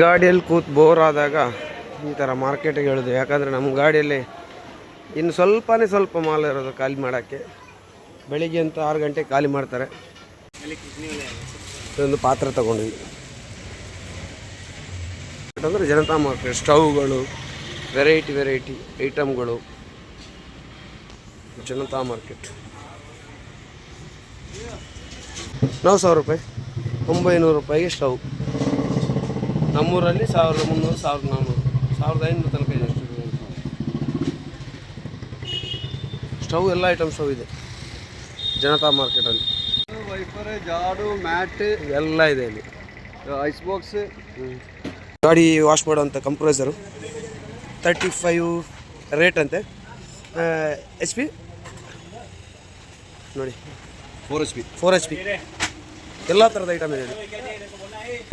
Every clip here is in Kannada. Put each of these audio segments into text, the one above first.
ಗಾಡಿಯಲ್ಲಿ ಕೂತು ಬೋರ್ ಆದಾಗ ಈ ಥರ ಮಾರ್ಕೆಟಿಗೆ ಹೇಳೋದು. ಯಾಕಂದರೆ ನಮ್ಮ ಗಾಡಿಯಲ್ಲಿ ಇನ್ನು ಸ್ವಲ್ಪ ಮಾಲ್ ಇರೋದು ಖಾಲಿ ಮಾಡೋಕ್ಕೆ. ಬೆಳಿಗ್ಗೆ ಅಂತ 6 ಗಂಟೆಗೆ ಖಾಲಿ ಮಾಡ್ತಾರೆ. ಒಂದು ಪಾತ್ರ ತಗೊಂಡ್ವಿ. ಅಂದರೆ ಜನತಾ ಮಾರ್ಕೆಟ್, ಸ್ಟವ್ಗಳು, ವೆರೈಟಿ ಐಟಮ್ಗಳು, ಜನತಾ ಮಾರ್ಕೆಟ್. ನಾವು 1000 ರೂಪಾಯಿ, 900 ರೂಪಾಯಿಗೆ ಸ್ಟವ್. ನಮ್ಮೂರಲ್ಲಿ 1300, 1400, 1500 ತನಕ ಇದೆ ಸ್ಟವ್. ಎಲ್ಲ ಐಟಮ್ ಸ್ಟವ್ ಇದೆ ಜನತಾ ಮಾರ್ಕೆಟಲ್ಲಿ. ವೈಫರ್, ಜಾಡು, ಮ್ಯಾಟ್ ಎಲ್ಲ ಇದೆ ಇಲ್ಲಿ. ಐಸ್ ಬಾಕ್ಸ್, ಗಾಡಿ ವಾಶ್ ಮಾಡೋಂಥ ಕಂಪ್ರೆಸರು 35 ರೇಟ್ ಅಂತೆ. HP ನೋಡಿ, 4 HP ಎಲ್ಲ ಥರದ ಐಟಮ್ ಇದೆ.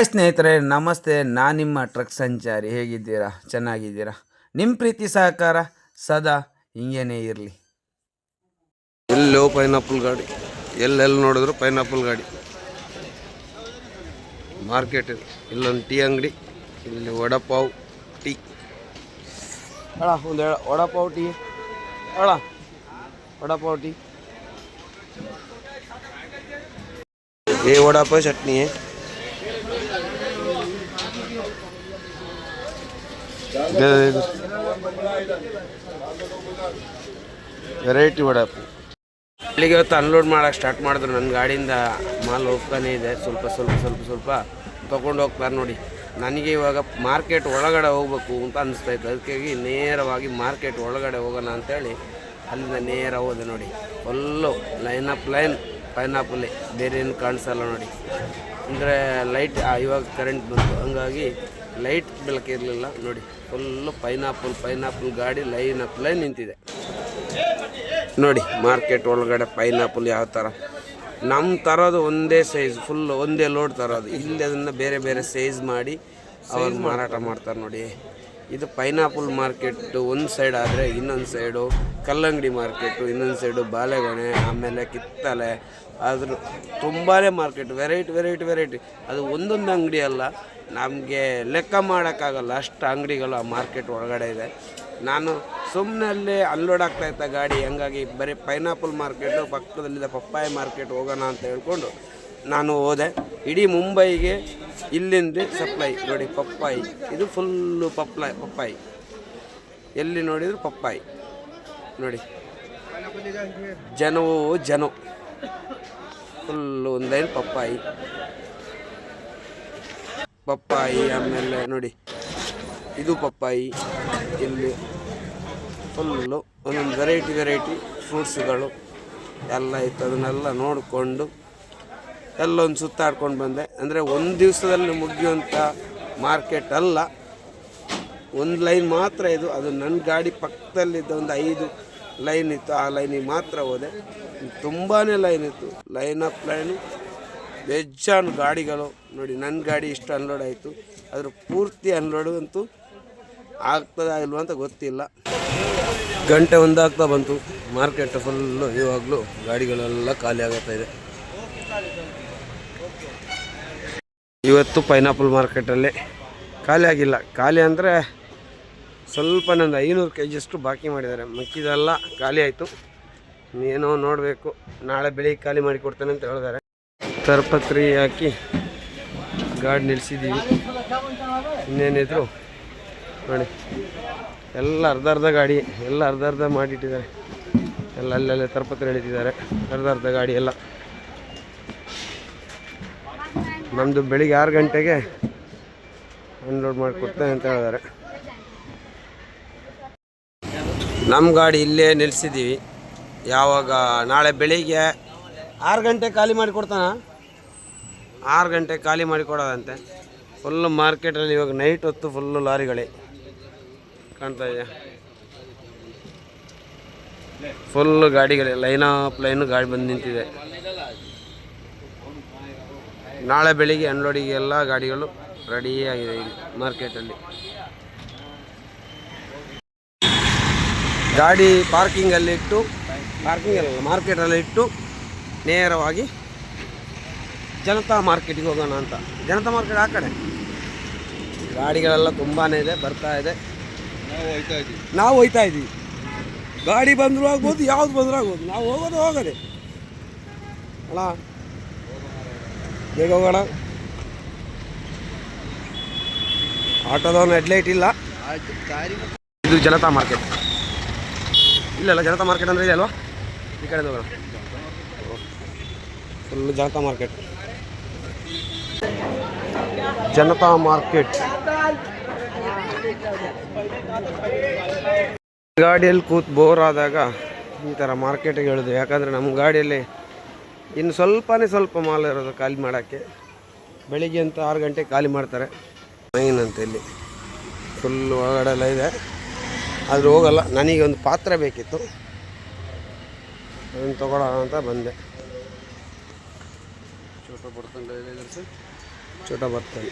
ಸ್ನೇಹಿತರೆ ನಮಸ್ತೆ, ನಾನು ನಿಮ್ಮ ಟ್ರಕ್ ಸಂಚಾರಿ. ಹೇಗಿದ್ದೀರಾ? ಚೆನ್ನಾಗಿದ್ದೀರಾ? ನಿಮ್ಮ ಪ್ರೀತಿ ಸಹಕಾರ ಸದಾ ಹಿಂಗೇನೇ ಇರಲಿ. ಎಲ್ಲೋ ಪೈನಾಪಲ್ ಗಾಡಿ, ಎಲ್ಲೆಲ್ಲಿ ನೋಡಿದ್ರು ಪೈನಾಪಲ್ ಗಾಡಿ. ಮಾರ್ಕೆಟ್ ಇದೆ. ಇಲ್ಲೊಂದು ಟೀ ಅಂಗಡಿ, ಇಲ್ಲಿ ವಡಪಾವ್ ಟೀ. ಅಣ್ಣ ಒಂದು ವಡಪಾವ್ ಟೀ. ಅಣ್ಣ ವಡಪಾವ್ ಟೀ. ये वड़ा पाव चटनी है. ವೆರೈಟಿ ವಡಾ ಪಾವ್. ಬೆಳಿಗ್ಗೆ ಹೊತ್ತು ಅನ್ಲೋಡ್ ಮಾಡೋಕ್ಕೆ ಸ್ಟಾರ್ಟ್ ಮಾಡಿದ್ರು. ನನ್ನ ಗಾಡಿಯಿಂದ ಮಾಲ್ ಹೋಗ್ತಾನೆ ಇದೆ. ಸ್ವಲ್ಪ ತೊಗೊಂಡು ಹೋಗ್ತಾರೆ ನೋಡಿ. ನನಗೆ ಇವಾಗ ಮಾರ್ಕೆಟ್ ಒಳಗಡೆ ಹೋಗ್ಬೇಕು ಅಂತ ಅನಿಸ್ತಾಯಿತ್ತು. ಅದಕ್ಕಾಗಿ ನೇರವಾಗಿ ಮಾರ್ಕೆಟ್ ಒಳಗಡೆ ಹೋಗೋಣ ಅಂಥೇಳಿ ಅಲ್ಲಿಂದ ನೇರ ಹೋದೆ ನೋಡಿ. ಫುಲ್ಲು ಲೈನ್ ಪೈನಾಪಲ್ಲೇ, ಬೇರೆ ಏನು ಕಾಣಿಸಲ್ಲ ನೋಡಿ. ಅಂದರೆ ಲೈಟ್ ಇವಾಗ ಕರೆಂಟ್ ಬಂತು, ಹಂಗಾಗಿ ಲೈಟ್ ಬೆಳಕಿರಲಿಲ್ಲ ನೋಡಿ. ಫುಲ್ಲು ಪೈನಾಪಲ್ ಗಾಡಿ ಲೈನ್ ನಿಂತಿದೆ ನೋಡಿ. ಮಾರ್ಕೆಟ್ ಒಳಗಡೆ ಪೈನಾಪಲ್ ಯಾವ ಥರ ನಮ್ಮ ತರೋದು ಒಂದೇ ಸೈಜ್, ಫುಲ್ ಒಂದೇ ಲೋಡ್ ತರೋದು. ಇಲ್ಲಿ ಅದನ್ನು ಬೇರೆ ಸೈಜ್ ಮಾಡಿ ಅವ್ರು ಮಾರಾಟ ಮಾಡ್ತಾರೆ ನೋಡಿ. ಇದು ಪೈನಾಪಲ್ ಮಾರ್ಕೆಟು ಒಂದು ಸೈಡ್ ಆದರೆ, ಇನ್ನೊಂದು ಸೈಡು ಕಲ್ಲಂಗಡಿ ಮಾರ್ಕೆಟು, ಇನ್ನೊಂದು ಸೈಡು ಬಾಳೆಗೊನೆ, ಆಮೇಲೆ ಕಿತ್ತಲೆ. ಆದರೂ ತುಂಬಾ ಮಾರ್ಕೆಟ್, ವೆರೈಟಿ. ಅದು ಒಂದೊಂದು ಅಂಗಡಿ ಅಲ್ಲ, ನಮಗೆ ಲೆಕ್ಕ ಮಾಡೋಕ್ಕಾಗಲ್ಲ ಅಷ್ಟು ಅಂಗಡಿಗಳು ಆ ಮಾರ್ಕೆಟ್ ಒಳಗಡೆ ಇದೆ. ನಾನು ಸುಮ್ಮನೆ ಅಲ್ಲೇ ಅನ್ಲೋಡ್ ಆಗ್ತಾಯಿದ್ದ ಗಾಡಿ, ಹಂಗಾಗಿ ಬರೀ ಪೈನಾಪಲ್ ಮಾರ್ಕೆಟು, ಪಕ್ಕದಲ್ಲಿದ್ದ ಪಪ್ಪಾಯಿ ಮಾರ್ಕೆಟ್ ಹೋಗೋಣ ಅಂತ ಹೇಳ್ಕೊಂಡು ನಾನು ಹೋದೆ. ಇಡೀ ಮುಂಬೈಗೆ ಇಲ್ಲಿಂದ ಸಪ್ಲೈ ನೋಡಿ. ಪಪ್ಪಾಯಿ ಇದು ಫುಲ್ಲು ಪಪ್ಪಾಯಿ, ಎಲ್ಲಿ ನೋಡಿದ್ರು ಪಪ್ಪಾಯಿ ನೋಡಿ. ಜನ ಫುಲ್ಲು ಒಂದು ಲೈನ್ ಪಪ್ಪಾಯಿ. ಆಮೇಲೆ ನೋಡಿ ಇದು ಪಪ್ಪಾಯಿ. ಇಲ್ಲಿ ಫುಲ್ಲು ಒಂದೊಂದು ವೆರೈಟಿ ಫ್ರೂಟ್ಸ್ಗಳು ಎಲ್ಲ ಇತ್ತು. ಅದನ್ನೆಲ್ಲ ನೋಡಿಕೊಂಡು ಎಲ್ಲೊಂದು ಸುತ್ತಾಡ್ಕೊಂಡು ಬಂದೆ. ಅಂದರೆ ಒಂದು ದಿವಸದಲ್ಲಿ ಮುಗಿಯುವಂಥ ಮಾರ್ಕೆಟ್ ಅಲ್ಲ, ಒಂದು ಲೈನ್ ಮಾತ್ರ ಇದು. ಅದು ನನ್ನ ಗಾಡಿ ಪಕ್ಕದಲ್ಲಿದ್ದ ಒಂದು 5 ಲೈನ್ ಇತ್ತು, ಆ ಲೈನಿಗೆ ಮಾತ್ರ ಹೋದೆ. ತುಂಬಾ ಲೈನ್ ಇತ್ತು, ಲೈನು ಬೆಜ್ಜಾನು ಗಾಡಿಗಳು ನೋಡಿ. ನನ್ನ ಗಾಡಿ ಇಷ್ಟು ಅನ್ಲೋಡ್ ಆಯಿತು, ಅದ್ರ ಪೂರ್ತಿ ಅನ್ಲೋಡು ಅಂತೂ ಆಗ್ತದ ಇಲ್ವ ಅಂತ ಗೊತ್ತಿಲ್ಲ. ಗಂಟೆ 1 ಆಗ್ತಾ ಬಂತು. ಮಾರ್ಕೆಟ್ ಫುಲ್ಲು ಇವಾಗಲೂ ಗಾಡಿಗಳೆಲ್ಲ ಖಾಲಿ ಆಗುತ್ತಾ ಇದೆ. ಇವತ್ತು ಪೈನಾಪಲ್ ಮಾರ್ಕೆಟಲ್ಲಿ ಖಾಲಿ ಆಗಿಲ್ಲ. ಖಾಲಿ ಅಂದರೆ ಸ್ವಲ್ಪ ನಂದು 500 kg ಬಾಕಿ ಮಾಡಿದ್ದಾರೆ. ಮಿಕ್ಕಿದೆಲ್ಲ ಖಾಲಿ ಆಯಿತು. ಏನೋ ನೋಡಬೇಕು, ನಾಳೆ ಬೆಳಿಗ್ಗೆ ಖಾಲಿ ಮಾಡಿ ಕೊಡ್ತೇನೆ ಅಂತ ಹೇಳಿದ್ದಾರೆ. ತರಪತ್ರಿ ಹಾಕಿ ಗಾಡಿ ನಿಲ್ಲಿಸಿದ್ದೀವಿ. ಇನ್ನೇನಿದ್ರು ನೋಡಿ, ಎಲ್ಲ ಅರ್ಧ ಗಾಡಿ, ಎಲ್ಲ ಅರ್ಧ ಮಾಡಿಟ್ಟಿದ್ದಾರೆ. ಎಲ್ಲ ಅಲ್ಲೆಲ್ಲ ತರಪತ್ರಿ ಎಳಿತಿದ್ದಾರೆ, ಅರ್ಧ ಗಾಡಿ ಎಲ್ಲ. ನಮ್ಮದು ಬೆಳಿಗ್ಗೆ 6 ಗಂಟೆಗೆ ಅನ್ಲೋಡ್ ಮಾಡಿಕೊಡ್ತೇನೆ ಅಂತ ಹೇಳಿದ್ದಾರೆ. ನಮ್ಮ ಗಾಡಿ ಇಲ್ಲೇ ನಿಲ್ಲಿಸಿದ್ದೀವಿ. ಯಾವಾಗ ನಾಳೆ ಬೆಳಿಗ್ಗೆ 6 ಗಂಟೆ ಖಾಲಿ ಮಾಡಿಕೊಡ್ತಾನ. 6 ಗಂಟೆ ಖಾಲಿ ಮಾಡಿಕೊಡೋದಂತೆ. ಫುಲ್ಲು ಮಾರ್ಕೆಟಲ್ಲಿ ಇವಾಗ ನೈಟ್ ಹೊತ್ತು ಫುಲ್ಲು ಲಾರಿಗಳೇ ಕಾಣ್ತಾ ಇದೆ. ಫುಲ್ಲು ಗಾಡಿಗಳೇ ಲೈನು ಗಾಡಿ ಬಂದು ನಿಂತಿದೆ. ನಾಳೆ ಬೆಳಿಗ್ಗೆ ಅನ್ಲೋಡಿಗೆ ಎಲ್ಲ ಗಾಡಿಗಳು ರೆಡಿಯಾಗಿದೆ ಇಲ್ಲಿ ಮಾರ್ಕೆಟಲ್ಲಿ. ಗಾಡಿ ಪಾರ್ಕಿಂಗಲ್ಲಿಟ್ಟು, ಮಾರ್ಕೆಟಲ್ಲಿ ಇಟ್ಟು ನೇರವಾಗಿ ಜನತಾ ಮಾರ್ಕೆಟಿಗೆ ಹೋಗೋಣ ಅಂತ. ಜನತಾ ಮಾರ್ಕೆಟ್ ಆ ಕಡೆ ಗಾಡಿಗಳೆಲ್ಲ ತುಂಬಾ ಇದೆ, ಬರ್ತಾ ಇದೆ. ನಾವು ನಾವು ಹೋಯ್ತಾ ಇದ್ದೀವಿ. ಹೋಯ್ತಾ ಇದ್ದೀವಿ. ಗಾಡಿ ಬಂದರೂ ಆಗ್ಬೋದು, ಯಾವ್ದು ಬಂದರೂ ಆಗ್ಬೋದು, ನಾವು ಹೋಗೋದೇ ಅಲ್ಲ. ಬೇಗ ಹೋಗೋಣ. ಆಟೋದವನು ಹೆಡ್ಲೈಟ್ ಇಲ್ಲ. ಆಯ್ತು, ದಾರಿ ಇದು ಜನತಾ ಮಾರ್ಕೆಟ್. ಇಲ್ಲ ಜನತಾ ಮಾರ್ಕೆಟ್ ಅಂದರೆ ಇದೆ ಅಲ್ವಾ, ಈ ಕಡೆ ಹೋಗೋಣ. Full Janata market. Janata market ಗಾಡಿಯಲ್ಲಿ ಕೂತು ಬೋರ್ ಆದಾಗ ಈ ಥರ ಮಾರ್ಕೆಟಿಗೆ ಹೇಳಿದ್ವಿ. ಯಾಕಂದರೆ ನಮ್ಮ ಗಾಡಿಯಲ್ಲಿ ಇನ್ನು ಸ್ವಲ್ಪ ಮಾಲ್ ಇರೋದು ಖಾಲಿ ಮಾಡೋಕ್ಕೆ. ಬೆಳಿಗ್ಗೆ ಅಂತ 6 ಗಂಟೆಗೆ ಖಾಲಿ ಮಾಡ್ತಾರೆ. ಮೈನ್ ಅಂತ ಇಲ್ಲಿ ಫುಲ್ ಒಳಗಡೆ ಎಲ್ಲ ಇದೆ, ಆದರೂ ಹೋಗಲ್ಲ. ನನಗೆ ಒಂದು ಪಾತ್ರೆ ಬೇಕಿತ್ತು, ಅದನ್ನು ತೊಗೊಳ್ಳೋಣ ಅಂತ ಬಂದೆ. ಚೋಟ ಬರ್ತಾನೆ.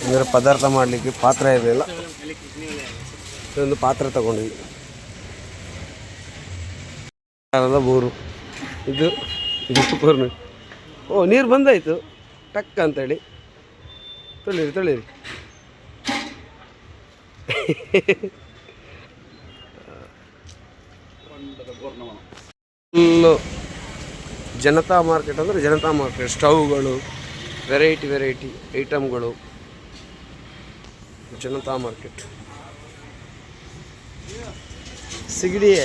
ಅಂದರೆ ಪದಾರ್ಥ ಮಾಡಲಿಕ್ಕೆ ಪಾತ್ರೆ ಇರಲಿಲ್ಲ, ಇದೊಂದು ಪಾತ್ರೆ ತಗೊಂಡ್ವಿ. ಬೋರು ಇದು ಬೋರ್ನು. ಓ, ನೀರು ಬಂದಾಯಿತು ಟಕ್ ಅಂತೇಳಿ. ತೊಳಿರಿ ಫುಲ್ಲು ಜನತಾ ಮಾರ್ಕೆಟ್ ಅಂದರೆ ಜನತಾ ಮಾರ್ಕೆಟ್. ಸ್ಟವ್ಗಳು, ವೆರೈಟಿ ಐಟಮ್ಗಳು. ಜನತಾ ಮಾರ್ಕೆಟ್ ಸಿಗಡಿಯೇ.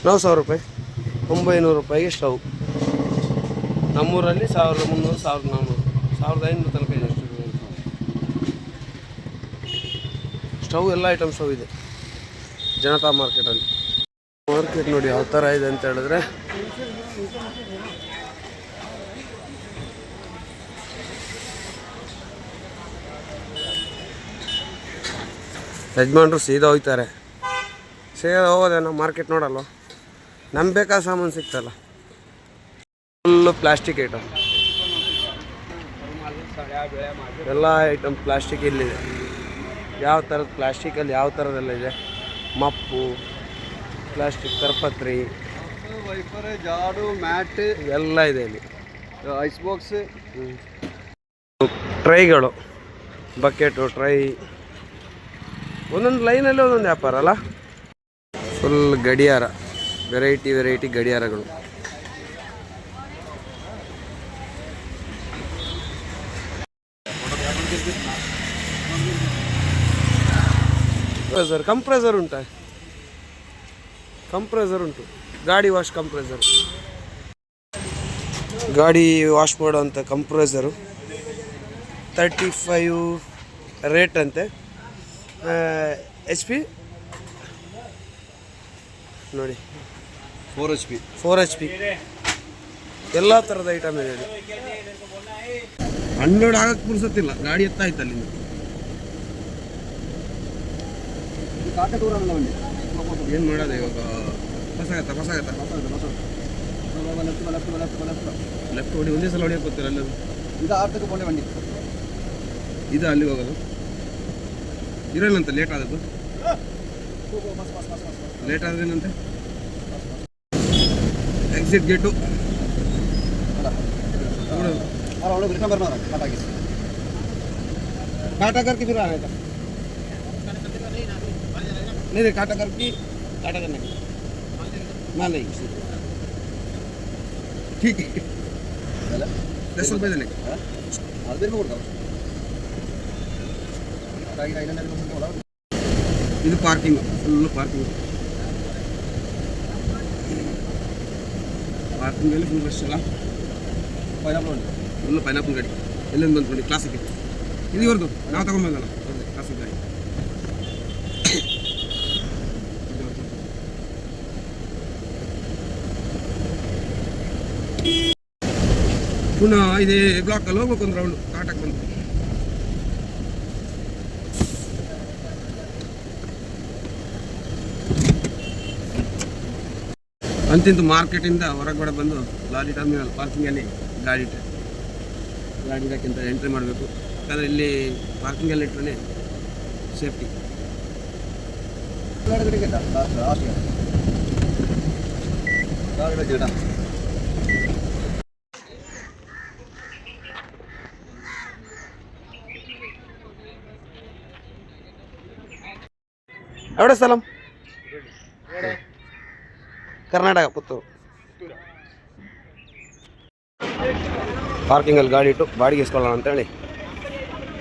₹900, ₹900 ಸ್ಟವ್. ನಮ್ಮೂರಲ್ಲಿ 1300, 1400, 1500 ತನಕ ಇದೆ ಸ್ಟವ್. ಎಲ್ಲ ಐಟಮ್ ಸ್ಟವ್ ಇದೆ ಜನತಾ ಮಾರ್ಕೆಟಲ್ಲಿ. ಮಾರ್ಕೆಟ್ ನೋಡಿ ಯಾವ ಥರ ಇದೆ ಅಂತ ಹೇಳಿದ್ರೆ, ಯಜಮಾನ್ರು ಸೀದಾ ಹೋಗ್ತಾರೆ. ಸೀದಾ ಹೋಗೋದೇನೋ ಮಾರ್ಕೆಟ್ ನೋಡಲ್ವ, ನಮ್ಗೆ ಬೇಕಾದ ಸಾಮಾನು ಸಿಗ್ತಲ್ಲ. ಫುಲ್ಲು ಪ್ಲಾಸ್ಟಿಕ್ ಐಟಮ್, ಎಲ್ಲ ಐಟಮ್ ಪ್ಲಾಸ್ಟಿಕ್ ಇಲ್ಲಿದೆ. ಯಾವ ಥರದ ಪ್ಲಾಸ್ಟಿಕಲ್ಲಿ ಯಾವ ಥರದೆಲ್ಲ ಇದೆ. ಮಪ್ಪು, ಪ್ಲಾಸ್ಟಿಕ್ ತರಪತ್ರಿ, ವೈಪರ್, ಜಾಡು, ಮ್ಯಾಟ್ ಎಲ್ಲ ಇದೆ ಇಲ್ಲಿ. ಐಸ್ ಬಾಕ್ಸ್, ಟ್ರೈಗಳು, ಬಕೆಟು, ಟ್ರೈ. ಒಂದೊಂದು ಲೈನಲ್ಲಿ ಒಂದೊಂದು ವ್ಯಾಪಾರ ಅಲ್ಲ. ಫುಲ್ ಗಡಿಯಾರ, ವೆರೈಟಿ ಗಡಿಯಾರಗಳು. ಕಂಪ್ರೆಸರ್ ಉಂಟಾ? ಕಂಪ್ರೆಸರ್ ಉಂಟು, ಗಾಡಿ ವಾಶ್ ಕಂಪ್ರೆಸರ್. ಗಾಡಿ ವಾಶ್ ಮಾಡೋವಂಥ ಕಂಪ್ರೆಸರು 35 ರೇಟ್ ಅಂತೆ. HP ನೋಡಿ, 4 HP ಎಲ್ಲ ಥರದ ಐಟಮ್ ಇದೆ. ಅನ್ಲೋಡ್ ಆಗಕ್ಕೆ ಪುರ್ಸತ್ತಿಲ್ಲ, ಗಾಡಿ ಎತ್ತಾಯ್ತು ಅಲ್ಲಿಂದ. ಏನು ಮಾಡೋದು ಇವಾಗ? ಬಸಾಗತ್ತ ಲೆಫ್ಟ್ ಹೊಡಿ, ಒಂದೇ ಸಲ ಹೊಡಿಯೋಕೆ ಗೊತ್ತಿಲ್ಲ. ಅಲ್ಲದು ಇದು ಅಲ್ಲಿಗೆ ಹೋಗೋದು ಇರಲ್ಲಂತ. ಲೇಟ್ ಆದದ್ದು, ಲೇಟ್ ಆದ್ರೇನಂತೆ. ಎಕ್ಸಿಟ್ ಗೇಟು काटा करके फिर आना था। नहीं काटा करके, काटा करने का ना नहीं, ठीक है। 10 रुपये देने का ಇದು ಪಾರ್ಕಿಂಗ್, ಫುಲ್ ಪಾರ್ಕಿಂಗಲ್ಲಿ ಫುಲ್ ರಶ್ ಅಲ್ಲ. ಫುಲ್ ಪೈನಾಪಲ್ ಗಾಡಿ ಎಲ್ಲಿಂದ ಬಂತು ನೋಡಿ, ಕ್ಲಾಸಿಕ್ ಇದು ಇವ್ರದ್ದು. ನಾವು ತಗೊಂಡ್ಬಂದಲ್ಲ ಕ್ಲಾಸಿಕ್ ಗಾಡಿ. ಪುನಃ ಇದೇ ಬ್ಲಾಕಲ್ಲಿ ಹೋಗ್ಬೇಕು ಒಂದು ರೌಂಡ್. ಕಾಟಕ್ಕೆ ಬಂತು. ಅಂತಿಂತು ಮಾರ್ಕೆಟಿಂದ ಹೊರಗಡೆ ಬಂದು ಲಾರಿ ಟರ್ಮಿನಲ್ ಪಾರ್ಕಿಂಗಲ್ಲಿ ಗಾಡಿ ಇಟ್ಟೆ. ಗಾಡಿ ಇಡೋಕ್ಕಿಂತ ಎಂಟ್ರಿ ಮಾಡಬೇಕು. ಯಾಕಂದರೆ ಇಲ್ಲಿ ಪಾರ್ಕಿಂಗಲ್ಲಿ ಇಟ್ಟರೆ ಸೇಫ್ಟಿ. ಎവിടെ ಸ್ಥಳಂ? ಕರ್ನಾಟಕ, ಪುತ್ತೂರು. ಪಾರ್ಕಿಂಗಲ್ಲಿ ಗಾಡಿ ಇಟ್ಟು ಬಾಡಿಗೆ ಇಸ್ಕೊಳ್ಳೋಣ ಅಂತೇಳಿ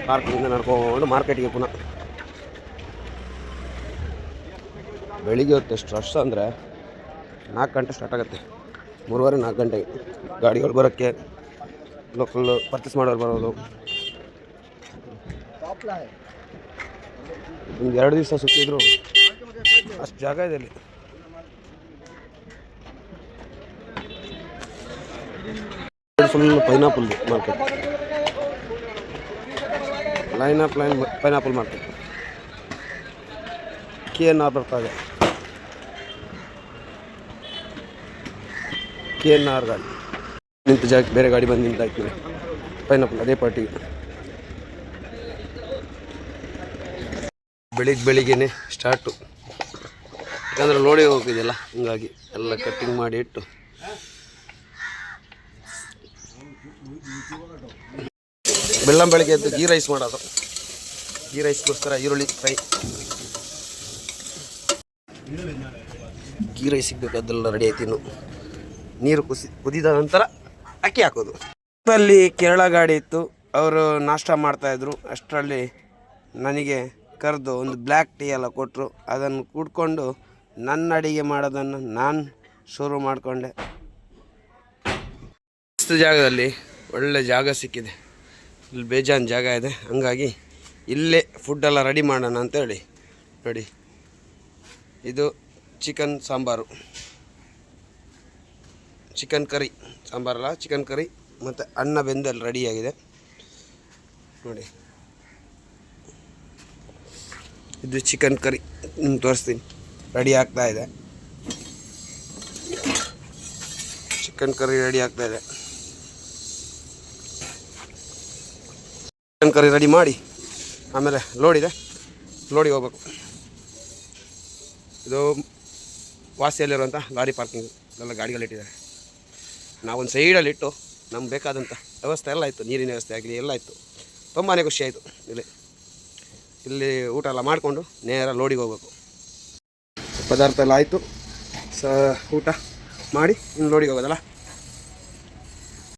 ಪಾರ್ಕಿಂಗಿಂದ ನಡ್ಕೊಂಡು ಮಾರ್ಕೆಟಿಗೆ ಪುನಃ. ಬೆಳಿಗ್ಗೆ ಹೊತ್ತು ಎಷ್ಟು ರಶ್ ಅಂದರೆ 4 ಗಂಟೆ ಸ್ಟಾರ್ಟ್ ಆಗುತ್ತೆ. 3:30-4 ಗಂಟೆಗೆ ಗಾಡಿಗಳು ಬರೋಕ್ಕೆ, ಲೋಕಲ್ ಪರ್ಚೇಸ್ ಮಾಡೋರು ಬರೋದು. ಒಂದು 2 ದಿವಸ ಸುತ್ತಿದ್ರು ಅಷ್ಟು ಜಾಗ ಇದೆ ಇಲ್ಲಿ. Full pineapple market, line pineapple market. KNR ಬರ್ತಾ ಇದೆ, KNR ಗಾಡಿ ನಿಂತ ಜಾಗಕ್ಕೆ ಬೇರೆ ಗಾಡಿ ಬಂದು ನಿಂತಾಯ್ತು ನೋಡಿ. ಪೈನಾಪಲ್ ಅದೇ ಪಾರ್ಟಿಗೆ ಬೆಳಿಗ್ಗೆನೇ ಸ್ಟಾರ್ಟು. ಯಾಕಂದರೆ ಲೋಡಿಗೆ ಹೋಗಿದೆಯಲ್ಲ, ಹಂಗಾಗಿ ಎಲ್ಲ ಕಟ್ಟಿಂಗ್ ಮಾಡಿ ಇಟ್ಟು ಬೆಳಿಗ್ಗೆ ಎದ್ದು ಗೀ ರೈಸ್ ಮಾಡೋದು. ಗೀ ರೈಸ್ಗೋಸ್ಕರ ಈರುಳ್ಳಿ ಫ್ರೈ, ಗೀ ರೈಸ್ ಸಿಗಬೇಕಾದೆಲ್ಲ ರೆಡಿ ಆಯ್ತು. ಇನ್ನು ನೀರು ಕುದಿದ ನಂತರ ಅಕ್ಕಿ ಹಾಕೋದು. ಅಲ್ಲಿ ಕೇರಳ ಗಾಡಿ ಇತ್ತು, ಅವರು ನಾಷ್ಟ ಮಾಡ್ತಾಯಿದ್ರು. ಅಷ್ಟರಲ್ಲಿ ನನಗೆ ಕರೆದು ಒಂದು ಬ್ಲ್ಯಾಕ್ ಟೀ ಎಲ್ಲ ಕೊಟ್ಟರು. ಅದನ್ನು ಕುಡ್ಕೊಂಡು ನನ್ನ ಅಡಿಗೆ ಮಾಡೋದನ್ನು ನಾನು ಶುರು ಮಾಡಿಕೊಂಡೆ. ಜಾಗದಲ್ಲಿ ಒಳ್ಳೆ ಜಾಗ ಸಿಕ್ಕಿದೆ, ಇಲ್ಲಿ ಬೇಜಾನ್ ಜಾಗ ಇದೆ. ಹಂಗಾಗಿ ಇಲ್ಲೇ ಫುಡ್ಡೆಲ್ಲ ರೆಡಿ ಮಾಡೋಣ ಅಂತೇಳಿ ನೋಡಿ. ಇದು ಚಿಕನ್ ಸಾಂಬಾರು, ಚಿಕನ್ ಕರಿ ಸಾಂಬಾರಲ್ಲ, ಚಿಕನ್ ಕರಿ ಮತ್ತು ಅನ್ನ ಬೆಂದಲ್ಲಿ ರೆಡಿಯಾಗಿದೆ ನೋಡಿ. ಇದು ಚಿಕನ್ ಕರಿ ನಿಮ್ಗೆ ತೋರಿಸ್ತೀನಿ, ರೆಡಿ ಆಗ್ತಾ ಇದೆ. ಚಿಕನ್ ಕರಿ ರೆಡಿ ಆಗ್ತಾ ಇದೆ. ಚಿಕನ್ ಕರಿ ರೆಡಿ ಮಾಡಿ ಆಮೇಲೆ ಲೋಡಿಗೆ ಹೋಗ್ಬೇಕು. ಇದು ವಾಸಿಯಲ್ಲಿರುವಂಥ ಗಾಡಿ ಪಾರ್ಕಿಂಗ್ ಎಲ್ಲ ಗಾಡಿಗಳಿಟ್ಟಿದ್ದಾರೆ. ನಾವೊಂದು ಸೈಡಲ್ಲಿಟ್ಟು ನಮ್ಗೆ ಬೇಕಾದಂಥ ವ್ಯವಸ್ಥೆ ಎಲ್ಲ ಇತ್ತು, ನೀರಿನ ವ್ಯವಸ್ಥೆ ಆಗಲಿ ಎಲ್ಲ ಇತ್ತು. ತುಂಬಾ ಖುಷಿ ಆಯಿತು. ಇಲ್ಲಿ ಊಟ ಎಲ್ಲ ಮಾಡಿಕೊಂಡು ನೇರ ಲೋಡಿಗೆ ಹೋಗ್ಬೇಕು. ಪದಾರ್ಥ ಎಲ್ಲ ಆಯಿತು, ಊಟ ಮಾಡಿ ಇನ್ನು ಲೋಡಿಗೆ ಹೋಗೋದಲ್ಲ.